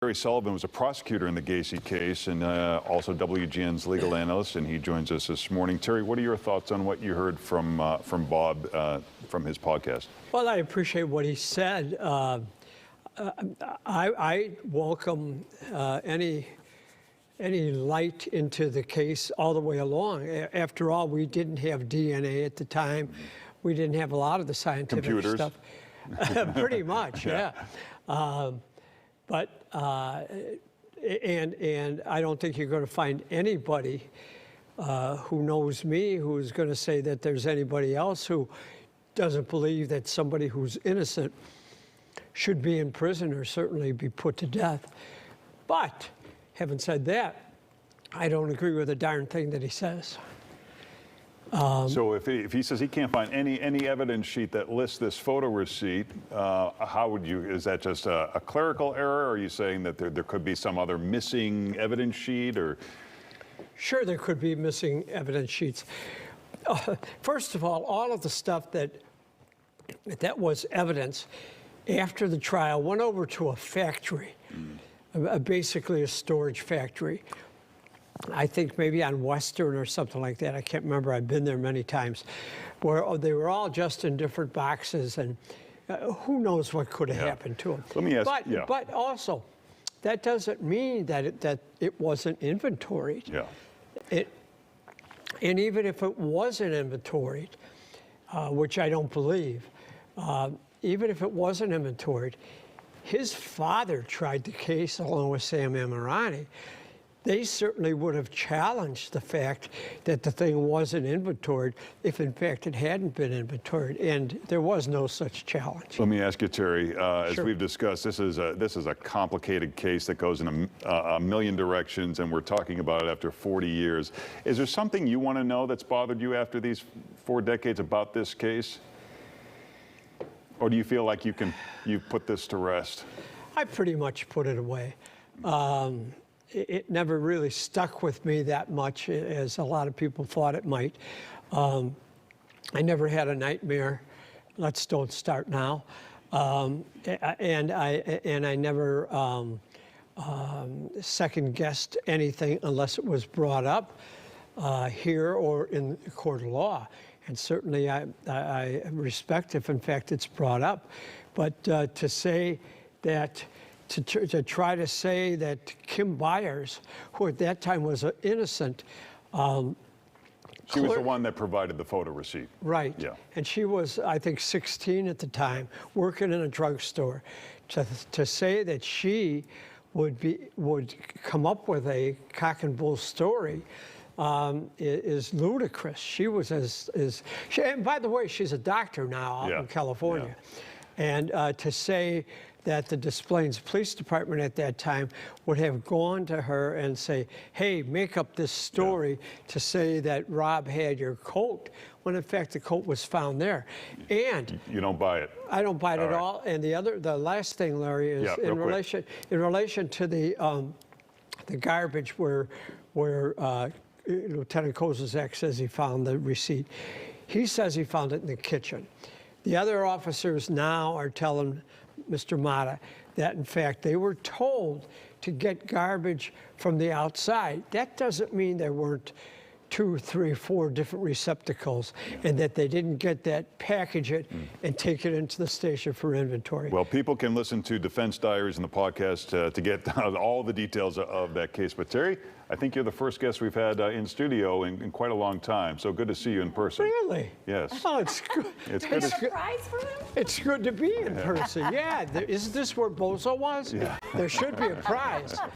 Terry Sullivan was a prosecutor in the Gacy case and also WGN's legal analyst, and he joins us this morning. Terry, what are your thoughts on what you heard from Bob from his podcast? Well, I appreciate what he said. I welcome any light into the case all the way along. After all, we didn't have DNA at the time. We didn't have a lot of the scientific Computers. stuff. Pretty much, yeah. And I don't think you're going to find anybody who knows me who's going to say that there's anybody else who doesn't believe that somebody who's innocent should be in prison or certainly be put to death. But having said that, I don't agree with a darn thing that he says. So if he says he can't find any evidence sheet that lists this photo receipt, how would you, is that just a clerical error? Or are you saying that there could be some other missing evidence sheet or? Sure, there could be missing evidence sheets. First of all of the stuff that was evidence after the trial went over to a factory, basically a storage factory. I think maybe on Western or something like that. I can't remember. I've been there many times, where they were all just in different boxes, and who knows what could have happened to them. Let me ask. But also, that doesn't mean that it wasn't inventoried. Yeah. And even if it wasn't inventoried, which I don't believe, even if it wasn't inventoried, his father tried the case along with Sam Amirani. They certainly would have challenged the fact that the thing wasn't inventoried if, in fact, it hadn't been inventoried, and there was no such challenge. Let me ask you, Terry, as Sure. we've discussed, this is a complicated case that goes in a million directions, and we're talking about it after 40 years. Is there something you want to know that's bothered you after these 4 decades about this case? Or do you feel like you've put this to rest? I pretty much put it away. It never really stuck with me that much as a lot of people thought it might. I never had a nightmare. Let's don't start now. And I never second guessed anything unless it was brought up here or in the court of law. And certainly I respect if in fact it's brought up. But to say that to try to say that Kim Byers, who at that time was innocent, She was the one that provided the photo receipt. Right. Yeah. And she was, I think, 16 at the time, working in a drugstore. To say that she would come up with a cock and bull story is ludicrous. She was and by the way, she's a doctor now out in California. Yeah. And to say that the Des Plaines Police Department at that time would have gone to her and say, hey, make up this story to say that Rob had your coat, when in fact the coat was found there. And you don't buy it. I don't buy it at all. And the last thing, Larry, is in relation to the garbage where Lieutenant Kozak says he found the receipt. He says he found it in the kitchen. The other officers now are telling Mr. Mata that, in fact, they were told to get garbage from the outside. That doesn't mean there weren't 2, 3, 4 different receptacles and that they didn't get that, package it, and take it into the station for inventory. Well, people can listen to Defense Diaries and the podcast to get all the details of that case. But Terry, I think you're the first guest we've had in studio in quite a long time. So good to see you in person. Really? Yes. Oh, it's good. It's Do we good. have a prize for him? It's good to be in person. Yeah. Isn't this where Bozo was? Yeah. There should be a prize.